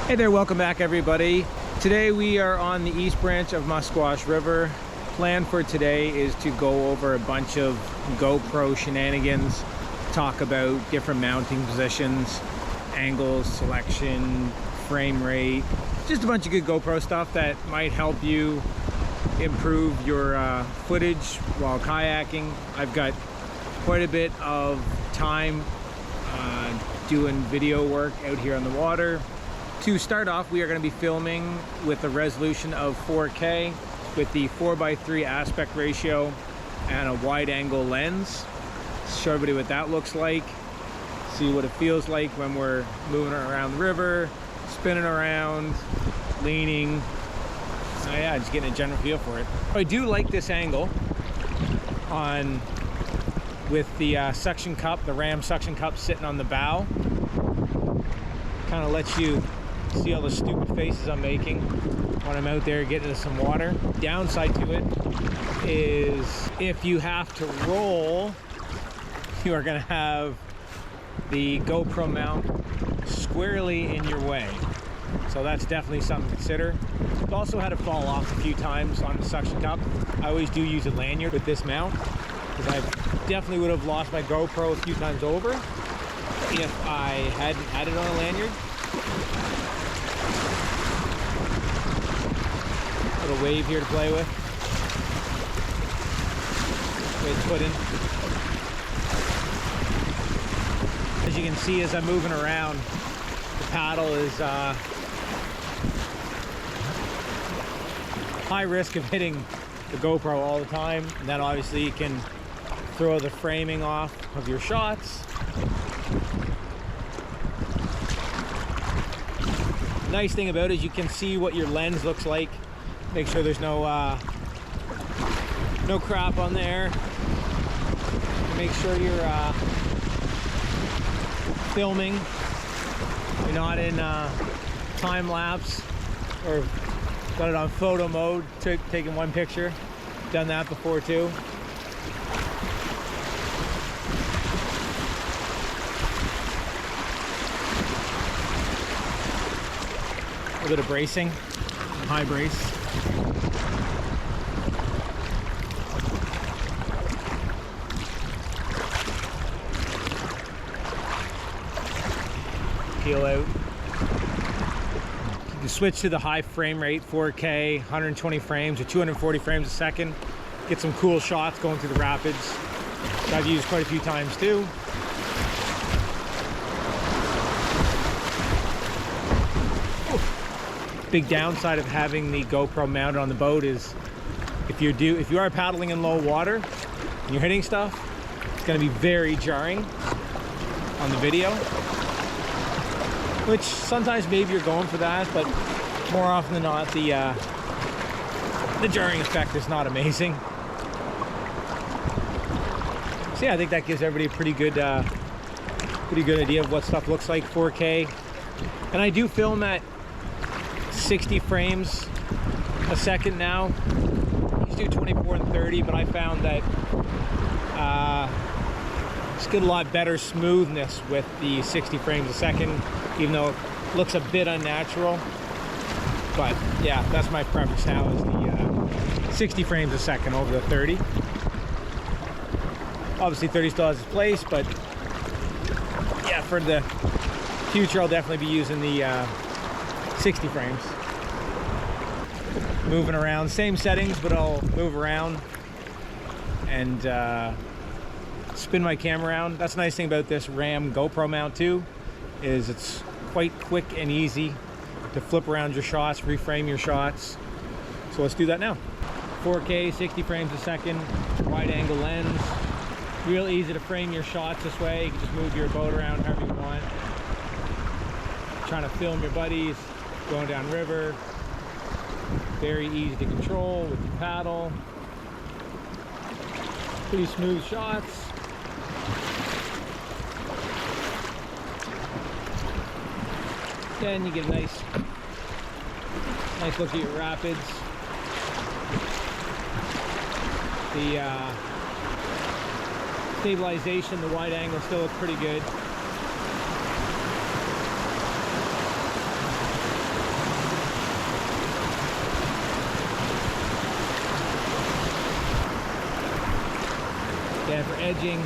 Hey there, welcome back everybody. Today we are on the east branch of Musquash River. Plan for today is to go over a bunch of GoPro shenanigans, talk about different mounting positions, angles, selection, frame rate, just a bunch of good GoPro stuff that might help you improve your footage while kayaking. I've got quite a bit of time doing video work out here on the water. To start off, we are going to be filming with a resolution of 4K with the 4:3 aspect ratio and a wide angle lens. Show everybody what that looks like, see what it feels like when we're moving around the river, spinning around, leaning. So yeah, just getting a general feel for it. I do like this angle on with the suction cup, the ram suction cup sitting on the bow. Kind of lets you see all the stupid faces I'm making when I'm out there getting into some water. Downside to it is if you have to roll, you are going to have the GoPro mount squarely in your way. So that's definitely something to consider. I've also had it fall off a few times on the suction cup. I always do use a lanyard with this mount because I definitely would have lost my GoPro a few times over if I hadn't had it on a lanyard. Little wave here to play with. Way to put in. As you can see, as I'm moving around, the paddle is high risk of hitting the GoPro all the time. And then obviously you can throw the framing off of your shots. Nice thing about it is you can see what your lens looks like. Make sure there's no crap on there. Make sure you're filming. You're not in time lapse or got it on photo mode, taking one picture. Done that before too. A bit of bracing, high brace. Peel out. You can switch to the high frame rate, 4K, 120 frames or 240 frames a second. Get some cool shots going through the rapids, which I've used quite a few times too. Big downside of having the GoPro mounted on the boat is if you are paddling in low water and you're hitting stuff, it's going to be very jarring on the video, which sometimes maybe you're going for that, but more often than not the jarring effect is not amazing. So yeah, I think that gives everybody a pretty good idea of what stuff looks like 4K. And I do film at 60 frames a second now. I used to do 24 and 30, but I found that just get a lot better smoothness with the 60 frames a second, even though it looks a bit unnatural. But yeah, that's my preference now, is the 60 frames a second over the 30. Obviously 30 still has its place, but yeah, for the future I'll definitely be using the 60 frames. Moving around, same settings, but I'll move around and spin my camera around. That's the nice thing about this Ram GoPro mount too, is it's quite quick and easy to flip around your shots, reframe your shots. So let's do that now. 4K, 60 frames a second, wide angle lens. Real easy to frame your shots this way. You can just move your boat around however you want. Trying to film your buddies going down river. Very easy to control with the paddle. Pretty smooth shots. Then you get a nice look at your rapids. The stabilization, the wide angle still looks pretty good. Yeah, for edging.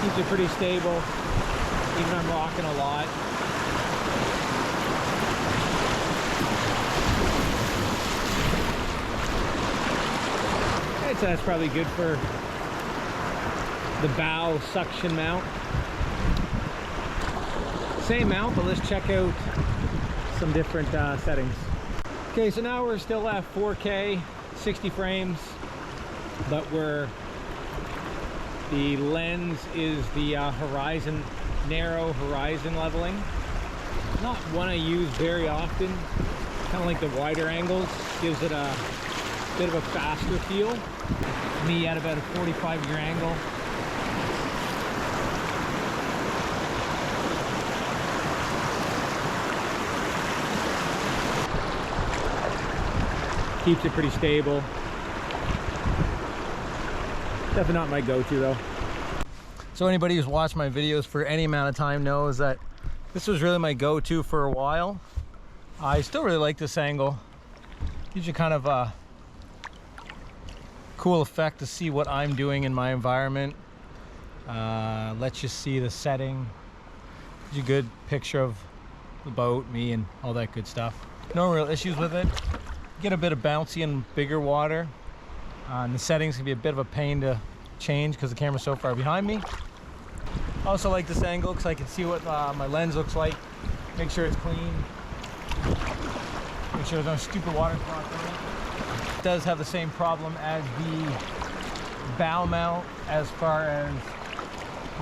Keeps it pretty stable, even if I'm rocking a lot. I'd say that's probably good for the bow suction mount. Same mount, but let's check out some different settings. Okay, so now we're still at 4K, 60 frames, but the lens is the horizon, narrow horizon leveling. Not one I use very often. Kind of like the wider angles, gives it a bit of a faster feel. Me at about a 45-degree angle. Keeps it pretty stable. Definitely not my go-to though. So anybody who's watched my videos for any amount of time knows that this was really my go-to for a while. I still really like this angle. Gives you kind of a cool effect to see what I'm doing in my environment. Lets you see the setting. Gives you a good picture of the boat, me, and all that good stuff. No real issues with it. Get a bit of bouncy and bigger water. And the settings can be a bit of a pain to change because the camera's so far behind me. I also like this angle because I can see what my lens looks like. Make sure it's clean. Make sure there's no stupid water spots on it. It does have the same problem as the bow mount as far as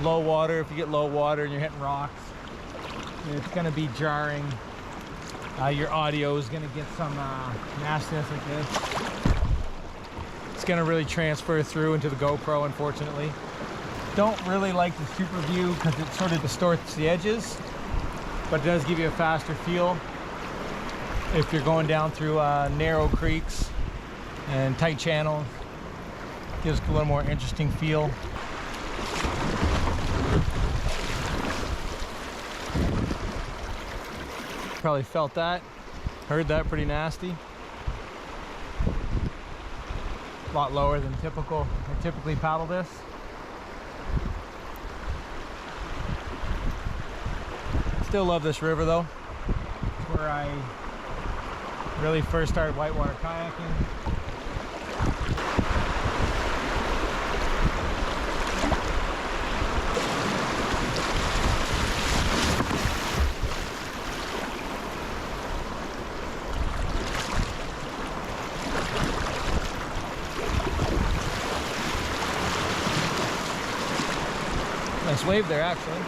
low water. If you get low water and you're hitting rocks, it's going to be jarring. Your audio is going to get some nastiness like this. It's going to really transfer through into the GoPro, unfortunately. Don't really like the super view because it sort of distorts the edges, but it does give you a faster feel if you're going down through narrow creeks and tight channels. Gives a little more interesting feel. Probably felt that, heard that pretty nasty. A lot lower than typical. I typically paddle this. Still love this river though. It's where I really first started whitewater kayaking. Nice wave there, actually.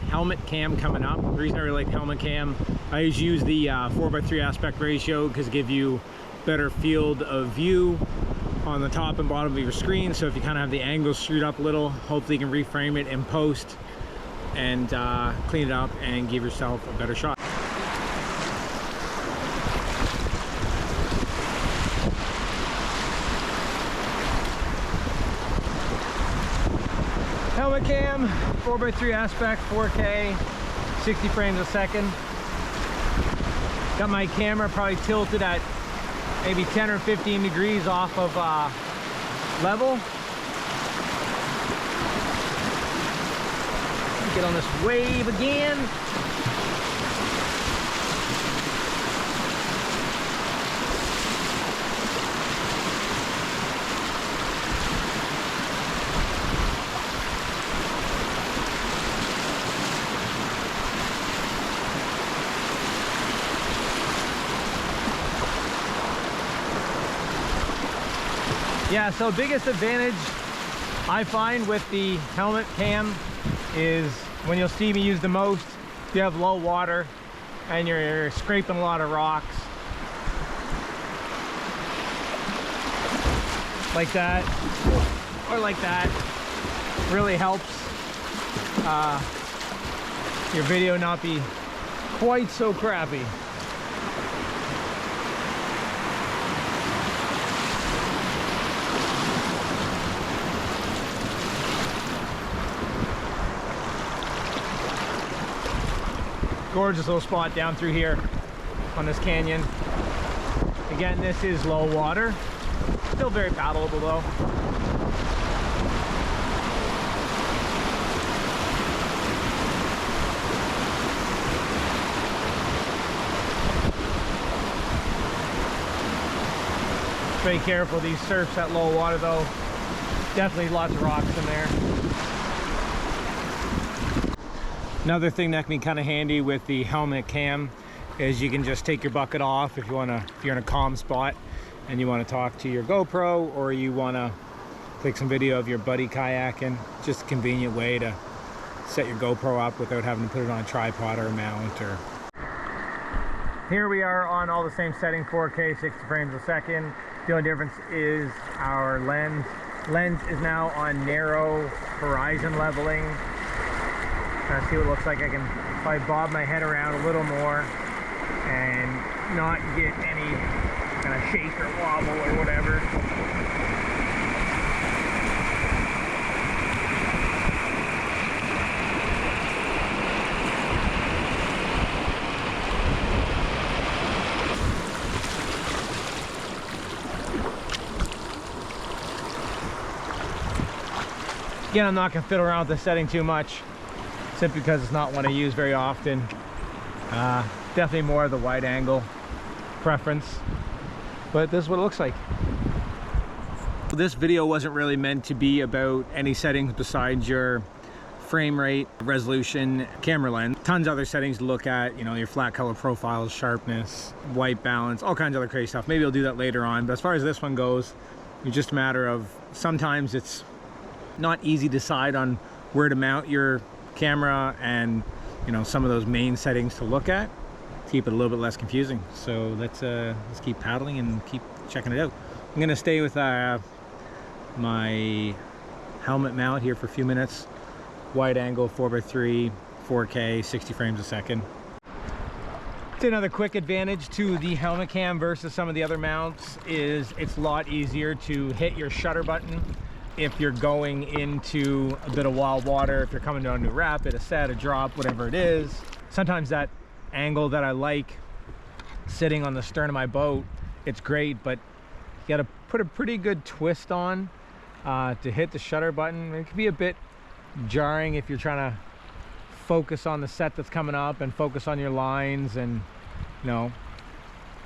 Helmet cam coming up. The reason I really like helmet cam, I use the 4:3 aspect ratio because it gives you better field of view on the top and bottom of your screen. So if you kind of have the angles screwed up a little, hopefully you can reframe it in post and clean it up and give yourself a better shot. Helmet cam, 4:3 aspect, 4K, 60 frames a second. Got my camera probably tilted at maybe 10 or 15 degrees off of level. Get on this wave again. Yeah, so biggest advantage I find with the helmet cam is when you'll see me use the most, if you have low water and you're scraping a lot of rocks. Like that, or like that, really helps your video not be quite so crappy. gorgeous little spot down through here on this canyon. Again, this is low water, still very paddleable though. Be careful, these surfs at low water though. Definitely lots of rocks in there. Another thing that can be kind of handy with the helmet cam is you can just take your bucket off if you're in a calm spot and you want to talk to your GoPro, or you want to take some video of your buddy kayaking. Just a convenient way to set your GoPro up without having to put it on a tripod or a mount. Or here we are on all the same settings, 4K, 60 frames a second. The only difference is our lens. Lens is now on narrow horizon leveling. Kind of see what it looks like. I can probably bob my head around a little more and not get any kind of shake or wobble or whatever. Again, I'm not going to fiddle around with the setting too much, simply because it's not one I use very often. Definitely more of the wide angle preference, but this is what it looks like. This video wasn't really meant to be about any settings besides your frame rate, resolution, camera lens. Tons of other settings to look at, you know, your flat color profiles, sharpness, white balance, all kinds of other crazy stuff. Maybe I'll do that later on, but as far as this one goes, it's just a matter of sometimes it's not easy to decide on where to mount your camera, and you know, some of those main settings to look at to keep it a little bit less confusing. So let's keep paddling and keep checking it out. I'm gonna stay with my helmet mount here for a few minutes. Wide angle 4x3, 4K, 60 frames a second. It's another quick advantage to the helmet cam versus some of the other mounts is it's a lot easier to hit your shutter button if you're going into a bit of wild water, if you're coming down to a rapid, a set, a drop, whatever it is. Sometimes that angle that I like sitting on the stern of my boat, it's great, but you gotta put a pretty good twist on to hit the shutter button. It can be a bit jarring if you're trying to focus on the set that's coming up and focus on your lines and, you know,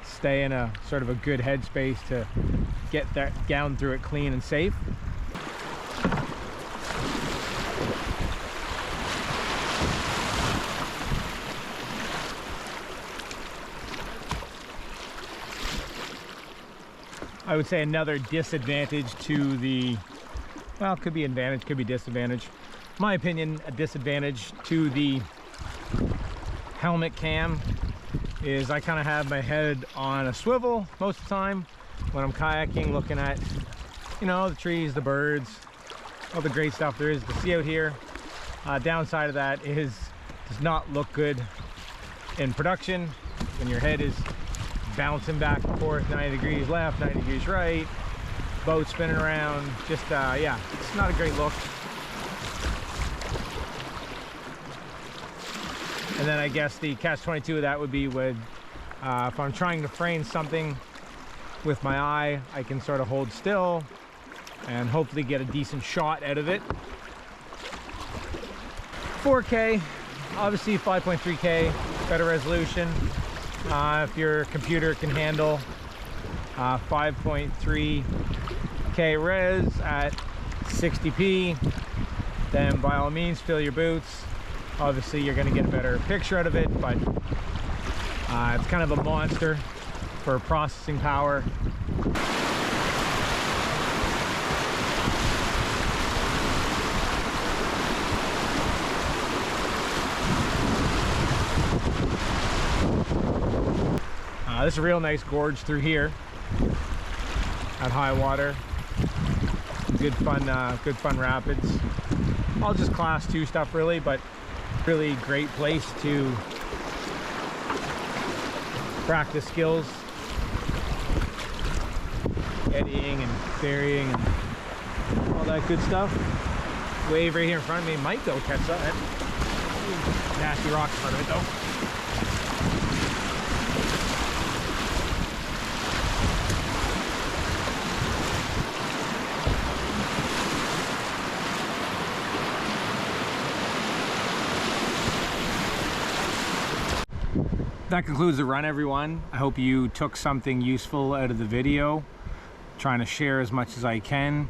stay in a sort of a good headspace to get that down through it clean and safe. I would say another disadvantage to the, well, it could be advantage, could be disadvantage. In my opinion, a disadvantage to the helmet cam is I kind of have my head on a swivel most of the time when I'm kayaking, looking at, you know, the trees, the birds, all the great stuff there is to see out here. Downside of that is it does not look good in production when your head is bouncing back and forth, 90 degrees left, 90 degrees right, boat spinning around. Just yeah, it's not a great look. And then I guess the catch-22 of that would be with if I'm trying to frame something with my eye, I can sort of hold still and hopefully get a decent shot out of it. 4K, obviously 5.3K, better resolution. If your computer can handle 5.3K res at 60p, then by all means fill your boots. Obviously you're going to get a better picture out of it, but it's kind of a monster for processing power. This is a real nice gorge through here at high water. Good fun rapids. All just class 2 stuff really, but really great place to practice skills, eddying and ferrying and all that good stuff. Wave right here in front of me might go catch that. Nasty rocks in front of it though. That concludes the run, everyone. I hope you took something useful out of the video. Trying to share as much as I can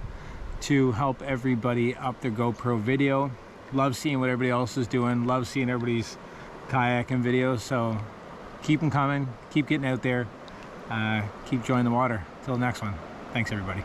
to help everybody up their GoPro video. Love seeing what everybody else is doing. Love seeing everybody's kayaking videos. So keep them coming. Keep getting out there. Keep enjoying the water. Till the next one. Thanks, everybody.